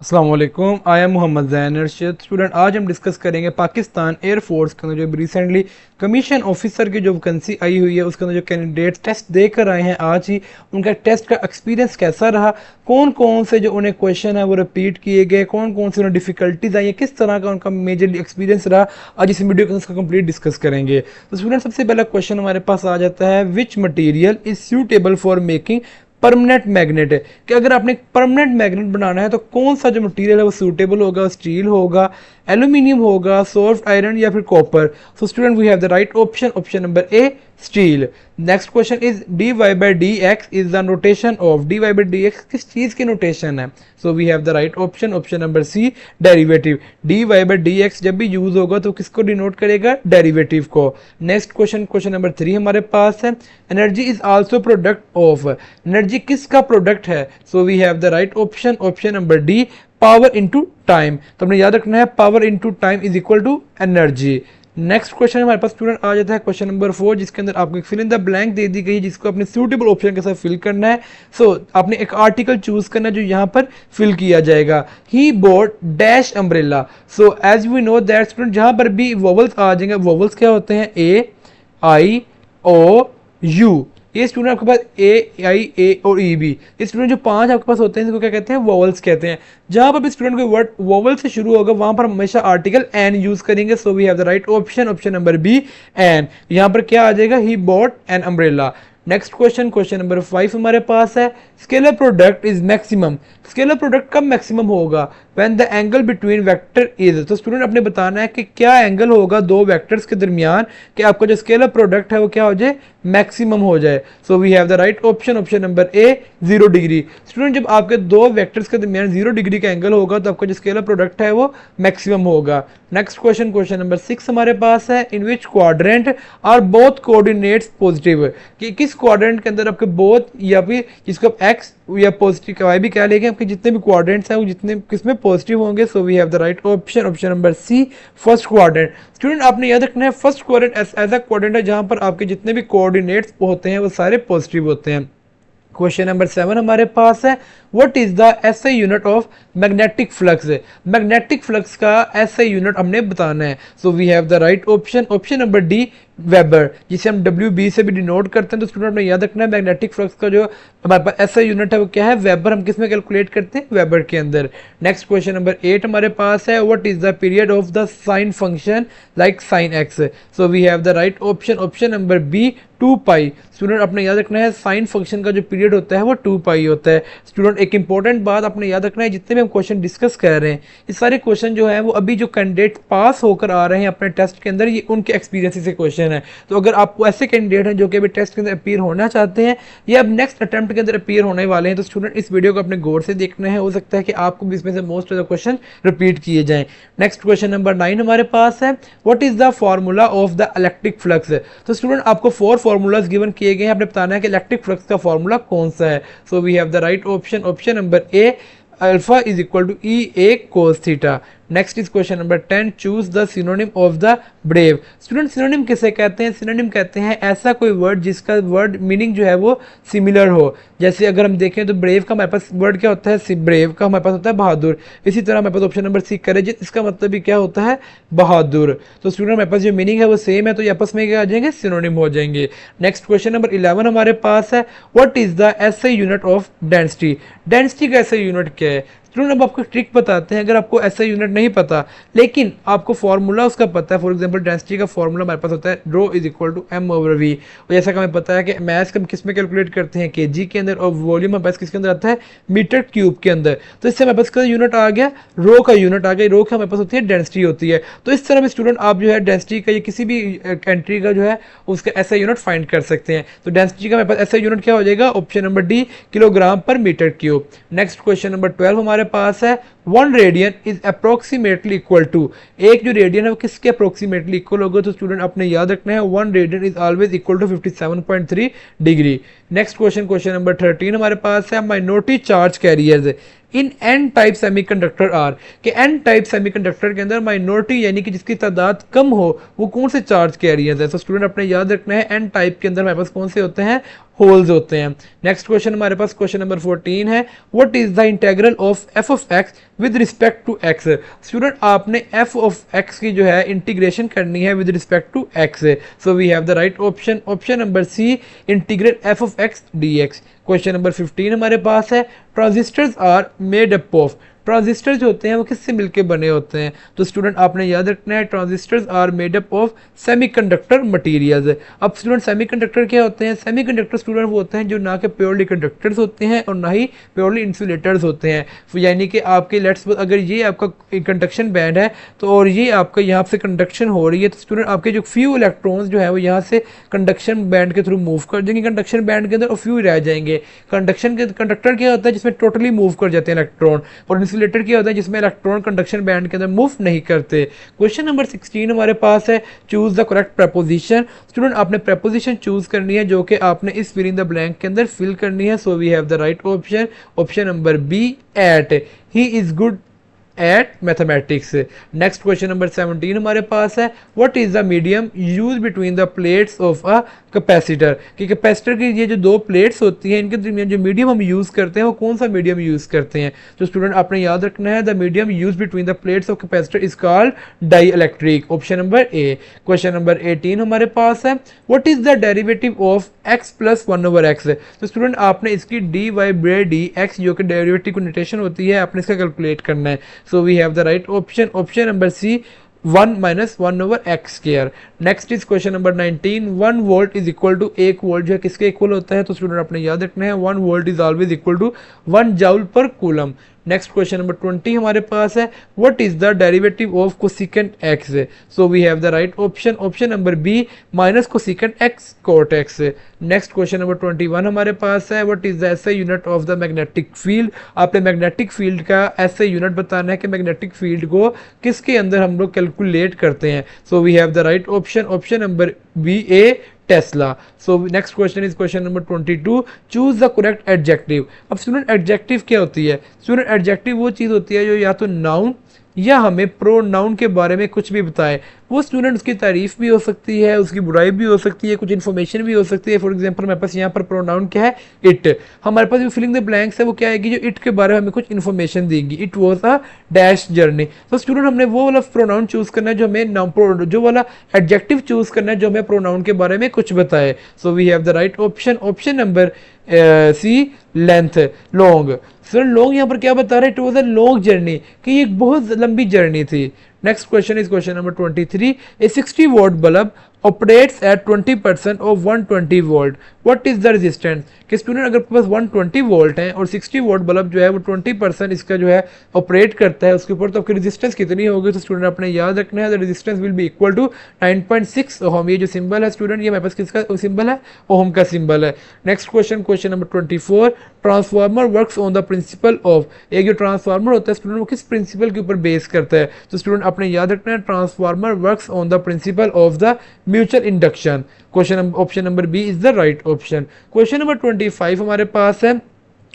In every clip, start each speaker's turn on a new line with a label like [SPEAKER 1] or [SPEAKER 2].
[SPEAKER 1] अस्सलाम वालेकुम, I am Mohammad Zain Arshad. Student, आज हम डिस्कस करेंगे पाकिस्तान एयरफोर्स के अंदर जो रिसेंटली कमीशन ऑफिसर की जो वैकेंसी आई हुई है उसके अंदर जो कैंडिडेट टेस्ट देकर आए हैं आज ही, उनका टेस्ट का एक्सपीरियंस कैसा रहा, कौन कौन से जो उन्हें क्वेश्चन है वो रिपीट किए गए, कौन कौन से उन्हें डिफिकल्टीज आई है, किस तरह का उनका मेजरली एक्सपीरियंस रहा, आज इस वीडियो के अंदर इसका कंप्लीट डिस्कस करेंगे। तो स्टूडेंट, सबसे पहला क्वेश्चन हमारे पास आ जाता है, विच material is suitable for making permanent magnet है। कि अगर आपने परमानेंट मैग्नेट बनाना है तो कौन सा जो मटेरियल है वो सूटेबल होगा, स्टील होगा, एल्यूमिनियम होगा, सॉफ्ट आयरन या फिर copper. So student, we have the right option, option number A, steel. Next question is dy by dx is the notation of, dy by dx किस चीज की नोटेशन है? So we have the right option, option number C, derivative. dy by dx जब भी use होगा तो किसको denote करेगा? डेरिवेटिव को। नेक्स्ट क्वेश्चन, क्वेश्चन नंबर 3 हमारे पास है, energy is also product of, energy किसका प्रोडक्ट है? So we have the right option, option number D, power into time. तो हमने याद रखना है power into time is equal to energy. Next question हमारे पास स्टूडेंट आ जाता है क्वेश्चन नंबर 4, जिसके अंदर आपको फिल इन द ब्लैंक दे दी गई, जिसको अपने सूटेबल ऑप्शन के साथ फिल करना है। सो आपने एक आर्टिकल चूज करना है जो यहाँ पर फिल किया जाएगा। He bought dash umbrella. So as we know that student, जहाँ पर भी वोवल्स आ जाएंगे, वोवल्स क्या होते हैं? ए, आई, ओ, यू। ये स्टूडेंट आपके पास ए, आई, ए और ई बी, ये स्टूडेंट जो 5 आपके पास होते हैं इनको क्या कहते हैं? वोवल्स कहते हैं। जहां पर भी स्टूडेंट को वर्ड वोवल से शुरू होगा वहां पर हमेशा आर्टिकल एन यूज करेंगे। So we have the right option, option number B, an. यहां पर क्या आ जाएगा? He bought an umbrella. Next question, question number 5 हमारे पास है, scalar product is maximum. Scalar product कब मैक्सिमम होगा? When the angle between vector is. तो स्टूडेंट आपने बताना है कि क्या एंगल होगा दो वेक्टर्स के दरमियान कि आपका जो स्केलर प्रोडक्ट है वो क्या हो जाए? मैक्सिमम हो जाए। So we have the right option, option number A, 0 degree. Student, जब आपके दो वेक्टर्स के दरमियान 0 डिग्री का एंगल होगा तो आपका जो स्केलर प्रोडक्ट है वो मैक्सिमम होगा। नेक्स्ट क्वेश्चन, क्वेश्चन नंबर 6 हमारे पास है, in which quadrant are both coordinates positive. कि किस क्वाड्रेंट के अंदर आपके बोथ, या फिर जिसको आप एक्स या पॉजिटिव वाई भी कह लेंगे, आपके जितने भी क्वाड्रेंट्स हैं वो जितने किसमें पॉजिटिव होंगे। So we have the right option, option number C, first quadrant. Student आपने याद रखना है फर्स्ट क्वाड्रेंट ऐसा क्वाड्रेंट है जहां पर आपके जितने भी कोऑर्डिनेट्स होते हैं वो सारे पॉजिटिव होते हैं। क्वेश्चन नंबर 7 हमारे पास है, what is the SI unit of magnetic flux. Magnetic flux का एसआई यूनिट हमने बताना है। So we have the right option, option number D, weber, जिसे हम डब्ल्यू बी से भी डिनोट करते हैं। तो स्टूडेंट ने याद रखना है मैग्नेटिक फ्लक्स का जो हमारे पास एसआई यूनिट है वो क्या है? वेबर। हम किस में कैलकुलेट करते हैं? वेबर के अंदर। नेक्स्ट क्वेश्चन नंबर 8 हमारे पास है, what is the period of the sine function like sine x. So we have the right option, option number B, 2 pi. Student अपने याद रखना है साइन फंक्शन का जो पीरियड होता है वो 2 पाई होता है। स्टूडेंट एक इंपॉर्टेंट बात अपने याद रखना है, जितने भी हम क्वेश्चन डिस्कस कर रहे हैं ये सारे क्वेश्चन जो है वो अभी जो कैंडिडेट पास होकर आ रहे हैं अपने टेस्ट के अंदर, ये उनके एक्सपीरियंस से क्वेश्चन है। तो अगर आप ऐसे कैंडिडेट हैं जो कि अभी टेस्ट के अंदर अपीयर होना चाहते हैं या अब नेक्स्ट अटेम्प्ट के अंदर अपीयर होने वाले हैं, तो स्टूडेंट इस वीडियो को अपने गौर से देखना है। हो सकता है कि आपको भी इसमें से most of the question repeat किए जाएं। नेक्स्ट क्वेश्चन नंबर 9 हमारे पास है, what is the formula of the electric flux. तो स्टूडेंट आपको 4 फॉर्मूलाज गिवन किए गए हैं, आपने बताना है कि इलेक्ट्रिक फ्लक्स का फॉर्मूला कौन सा है। So we have the right option, option number A, alpha is equal to E A cos theta. Next is question number 10, choose the synonym of the brave. Student synonym किसे कहते हैं? Synonym कहते हैं ऐसा कोई वर्ड जिसका word meaning जो है वो सिमिलर हो। जैसे अगर हम देखें तो ब्रेव का हमारे पास वर्ड क्या होता है? ब्रेव का हमारे पास होता है बहादुर। इसी तरह हमारे पास ऑप्शन नंबर सी, करेज, इसका मतलब भी क्या होता है? बहादुर। तो स्टूडेंट हमारे पास जो मीनिंग है वो सेम है, तो ये आपस में क्या आ जाएंगे? सिनोनिम हो जाएंगे। नेक्स्ट क्वेश्चन नंबर 11 हमारे पास है, what is the SI unit of density. Density का एसआई यूनिट क्या है? स्टूडेंट अब आपको ट्रिक बताते हैं, अगर आपको ऐसा यूनिट नहीं पता लेकिन आपको फॉर्मूला उसका पता है। फॉर एग्जांपल डेंसिटी का फॉर्मूला हमारे पास होता है rho is equal to m over v. और जैसा कि हमें पता है कि मैथ हम किस में कैलकुलेट करते हैं? केजी के अंदर। और वॉल्यूम हमारे पास किसके अंदर आता है? मीटर क्यूब के अंदर। तो इससे हमारे पास का यूनिट आ गया, रो का यूनिट आ गया। रो का हमारे पास होती है डेंसिटी होती है। तो इस तरह में स्टूडेंट आप जो है डेंसिटी का या किसी भी कंट्री का जो है उसका ऐसा यूनिट फाइंड कर सकते हैं। तो डेंसिटी का हमारे पास ऐसा यूनिट क्या हो जाएगा? Option number D, kilogram per metre cube. Next question number 12 हमारे पास है, 1 radian is approximately equal to. एक जो रेडियन है वो किसके अप्रोक्सीमेटली इक्वल होगा? तो स्टूडेंट अपने याद रखना है 1 radian is always equal to 57.3 degree. Next question, question number 13 हमारे पास है, minority charge carriers in N type semiconductor are. कि एन टाइप सेमीकंडक्टर के अंदर माइनॉरिटी यानी कि जिसकी तादाद कम हो वो कौन से चार्ज कैरियर्स है? तो स्टूडेंट अपने याद रखना है एन टाइप के अंदर हमारे पास कौन से होते हैं? होल्स होते हैं। नेक्स्ट क्वेश्चन हमारे पास क्वेश्चन नंबर 14 है, what is the integral of F of x with respect to x. Student आपने एफ ऑफ एक्स की जो है इंटीग्रेशन करनी है with respect to x, so we have the right option, option number C, integrate F of x D x. Question number 15 हमारे पास है, transistors are made up of. Transistor जो होते हैं वो किससे मिलके बने होते हैं, तो स्टूडेंट आपने याद रखना है transistors are made up of semiconductor materials. अब स्टूडेंट सेमीकंडक्टर क्या होते हैं, सेमीकंडक्टर स्टूडेंट वो होते हैं जो ना कि प्योरली कंडक्टर्स होते हैं और ना ही प्योरली इंसुलेटर्स होते हैं, यानी कि आपके लेट्स अगर ये आपका कंडक्शन बैंड है तो और ये आपका यहाँ से कंडक्शन हो रही है, तो स्टूडेंट आपके जो फ्यू इलेक्ट्रॉन्स जो है वो यहाँ से कंडक्शन बैंड के थ्रू मूव कर देंगे कंडक्शन बैंड के अंदर और फ्यू रह जाएंगे। कंडक्टर क्या होता है जिसमें टोटली मूव कर जाते हैं इलेक्ट्रॉन, और इंसुलेटर क्या होता है जिसमें इलेक्ट्रॉन कंडक्शन बैंड के अंदर मूव नहीं करते। क्वेश्चन नंबर 16 हमारे पास है, choose the correct preposition. Student आपने प्रपोजिशन चूज करनी है जो कि आपने इस फिल इन द ब्लैंक के अंदर फिल करनी है, so we have the right option, option number B, at. He is good at mathematics. Next question number 17 हमारे पास है, what is the medium use between the plates of a capacitor. कि capacitor की ये जो दो प्लेट्स होती हैं इनके दरमियान जो मीडियम हम यूज करते हैं वो कौन सा मीडियम यूज करते हैं, तो स्टूडेंट आपने याद रखना है the medium use between the plates of capacitor is called dielectric, option number A. Question number 18 हमारे पास है, what is the derivative of x plus 1/x। तो स्टूडेंट आपने इसकी dy बाई डी एक्स जो कि डेरिवेटिव की notation होती है आपने इसका कैलकुलेट करना है, so we have the right option, option number C, 1 minus 1/x square. Next is question number 19, 1 volt is equal to 1 volt जो है किसके इक्वल होता है, तो स्टूडेंट आपने याद रखना है 1 volt is always equal to 1 joule per coulomb. Next question number 20 हमारे पास है, what is the derivative of cosecant x. So we have the right option, option number B, minus cosecant x cot x. Next question number 21 हमारे पास है, what is the SI unit of the magnetic field. आपने magnetic field का SI unit बताना है कि magnetic field को किसके अंदर हम लोग कैलकुलेट करते हैं, so we have the right option, option number B, A, tesla. So next question is question number 22, choose the correct adjective. अब स्टूडेंट एडजेक्टिव क्या होती है, स्टूडेंट एडजेक्टिव वो चीज़ होती है जो या तो नाउन या हमें प्रोनाउन के बारे में कुछ भी बताए। वो स्टूडेंट उसकी तारीफ भी हो सकती है, उसकी बुराई भी हो सकती है, कुछ इन्फॉर्मेशन भी हो सकती है। फॉर एग्जांपल हमारे पास यहाँ पर प्रोनाउन क्या है, इट। हमारे पास जो फिलिंग द ब्लैंक्स है वो क्या आएगी, जो इट के बारे में हमें कुछ इन्फॉर्मेशन देगी, it was a dash journey. तो स्टूडेंट हमने वो वाला प्रोनाउन चूज करना है जो हमें जो वाला एडजेक्टिव चूज करना है जो हमें प्रोनाउन के बारे में कुछ बताए, so we have the right option, option number C, length, long. Sir long यहाँ पर क्या बता रहे हैं, it was a long journey, कि ये बहुत लंबी जर्नी थी। Next question is question number 23, a 60 volt bulb operates at 20% of 120 volt, what is the resistance. कि स्टूडेंट अगर आपके पास 120 वोल्ट है और 60 वोल्ट बल्ब जो है वो 20% इसका जो है ऑपरेट करता है उसके ऊपर, तो आपकी रेजिस्टेंस कितनी होगी, तो स्टूडेंट आपने याद रखना है the resistance will be equal to 9.6 ohm. ये जो सिंबल है स्टूडेंट ये मेरे पास किसका सिंबल है, ओम का सिंबल है। Next question, question number 24, transformer works on the principle of. एक जो ट्रांसफार्मर होता है स्टूडेंट वो किस प्रिंसिपल के ऊपर बेस करता है, तो स्टूडेंट आपने याद रखना है transformer works on the principle of the mutual induction. Question option number B is the right option. Question number 25 हमारे पास है,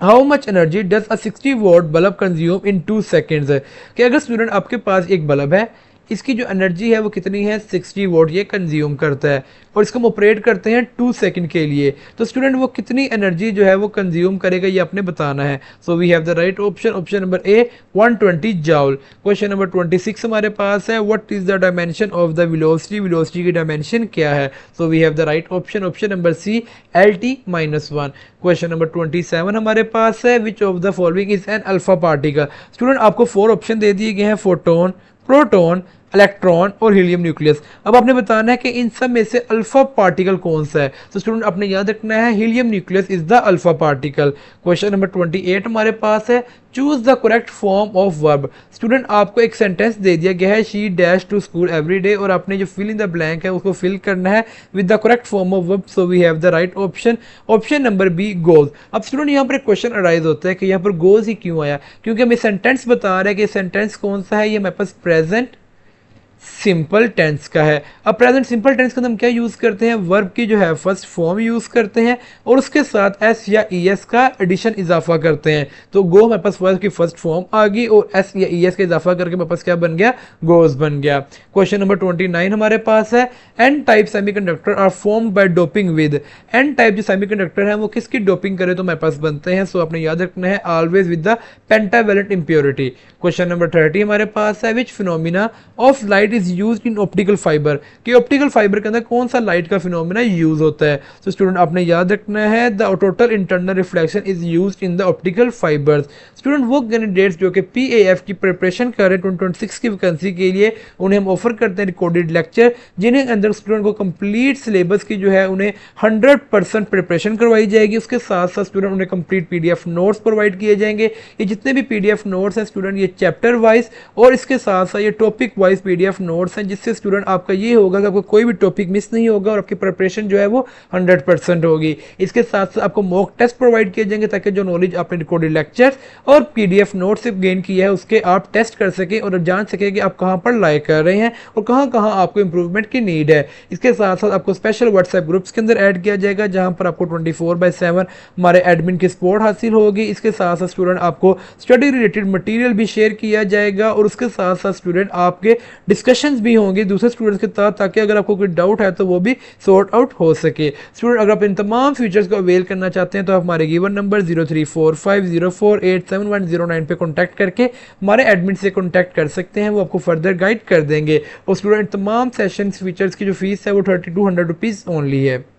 [SPEAKER 1] how much energy does a 60 volt bulb consume in 2 seconds. कि अगर स्टूडेंट आपके पास एक बल्ब है इसकी जो एनर्जी है वो कितनी है, 60 वोल्ट ये कंज्यूम करता है और इसको हम ऑपरेट करते हैं 2 सेकंड के लिए, तो स्टूडेंट वो कितनी एनर्जी जो है वो कंज्यूम करेगा ये आपने बताना है, so we have the right option, option number A, 120 joule. Question number 26 हमारे पास है, what is the dimension of the velocity. Velocity की डायमेंशन क्या है, so we have the right option, option number C, LT-1। Question number 27 हमारे पास है, which of the following is an alpha particle. Student आपको 4 ऑप्शन दे दिए गए हैं, फोटोन, प्रोटॉन, इलेक्ट्रॉन और हीलियम न्यूक्लियस। अब आपने बताना है कि इन सब में से अल्फा पार्टिकल कौन सा है, तो स्टूडेंट आपने याद रखना है helium nucleus is the alpha particle. Question number 28 हमारे पास है, choose the correct form of verb. Student आपको एक सेंटेंस दे दिया गया है, she dash to school every day, और आपने जो फिल इन द ब्लैंक है उसको फिल करना है with the correct form of verb, so we have the right option, option number B, goes. अब स्टूडेंट यहाँ पर एक क्वेश्चन अराइज होता है कि यहाँ पर गोज ही क्यों आया, क्योंकि हमें सेंटेंस बता रहा है कि सेंटेंस कौन सा है, ये हमारे पास प्रेजेंट सिंपल टेंस का है। अब प्रेजेंट सिंपल टेंस के अंदर हम क्या यूज़ करते हैं, वर्ब की जो है फर्स्ट फॉर्म यूज़ करते हैं और उसके साथ एस या ई एस का एडिशन इजाफा करते हैं। तो गो हमारे पास वर्ब की फर्स्ट फॉर्म आ गई और एस या ई एस का इजाफा करके हमारे पास क्या बन गया, गोज बन गया। क्वेश्चन नंबर 29 हमारे पास है, N type semiconductor are formed by doping with. N type जो सेमीकंडक्टर है वो किसकी डोपिंग करे तो हमारे पास बनते हैं, सो आपने याद रखना है always with the pentavalent impurity. Question number 30 हमारे पास है, which phenomena of light is use in optical fiber, कि ऑप्टिकल फाइबर के अंदर कौन सा लाइट का फिनोमिना यूज होता है। तो स्टूडेंट आपने याद रखना है, the total internal reflection is used in the optical fibres. Student वो कैंडिडेट्स जो कि PAF की प्रिपरेशन कर रहे हैं 2026 की वैकेंसी के लिए, उन्हें हम ऑफर करते हैं रिकॉर्डेड लेक्चर, जिन्हें अंदर स्टूडेंट को कंप्लीट सिलेबस की जो है उन्हें 100% प्रिपरेशन करवाई जाएगी। उसके साथ साथ स्टूडेंट उन्हें कंप्लीट PDF नोट्स प्रोवाइड किए जाएंगे। ये जितने भी PDF नोट्स हैं स्टूडेंट, ये चैप्टर वाइज और इसके साथ साथ ये टॉपिक वाइज PDF नोट्स हैं, जिससे स्टूडेंट आपका ये होगा कि आपको कोई भी टॉपिक मिस नहीं होगा और आपकी प्रिपरेशन जो है वो 100% होगी। इसके साथ साथ आपको मॉक टेस्ट प्रोवाइड किए जाएंगे ताकि जो नॉलेज आपने रिकॉर्डेड लेक्चर्स और PDF नोट से गेन किया है उसके आप टेस्ट कर सकें और जान सकें कि आप कहाँ पर लाइक कर रहे हैं और कहाँ कहाँ आपको इंप्रूवमेंट की नीड है। इसके साथ साथ आपको स्पेशल व्हाट्सएप ग्रुप्स के अंदर ऐड किया जाएगा जहाँ पर आपको 24/7 हमारे एडमिन की सपोर्ट हासिल होगी। इसके साथ साथ स्टूडेंट आपको स्टडी रिलेटेड मटेरियल भी शेयर किया जाएगा और उसके साथ साथ स्टूडेंट आपके डिस्कशंस भी होंगे दूसरे स्टूडेंट्स के साथ, ताकि अगर आपको कोई डाउट है तो वो भी सॉर्ट आउट हो सके। स्टूडेंट अगर आप इन तमाम फीचर्स को अवेल करना चाहते हैं तो आप हमारे गिवन नंबर 0345048710 पे कॉन्टैक्ट करके हमारे एडमिन से कॉन्टैक्ट कर सकते हैं, वो आपको फर्दर गाइड कर देंगे। और स्टूडेंट तमाम सेशन फीचर्स की जो फीस है वो 3200 रुपीज़ ओनली है।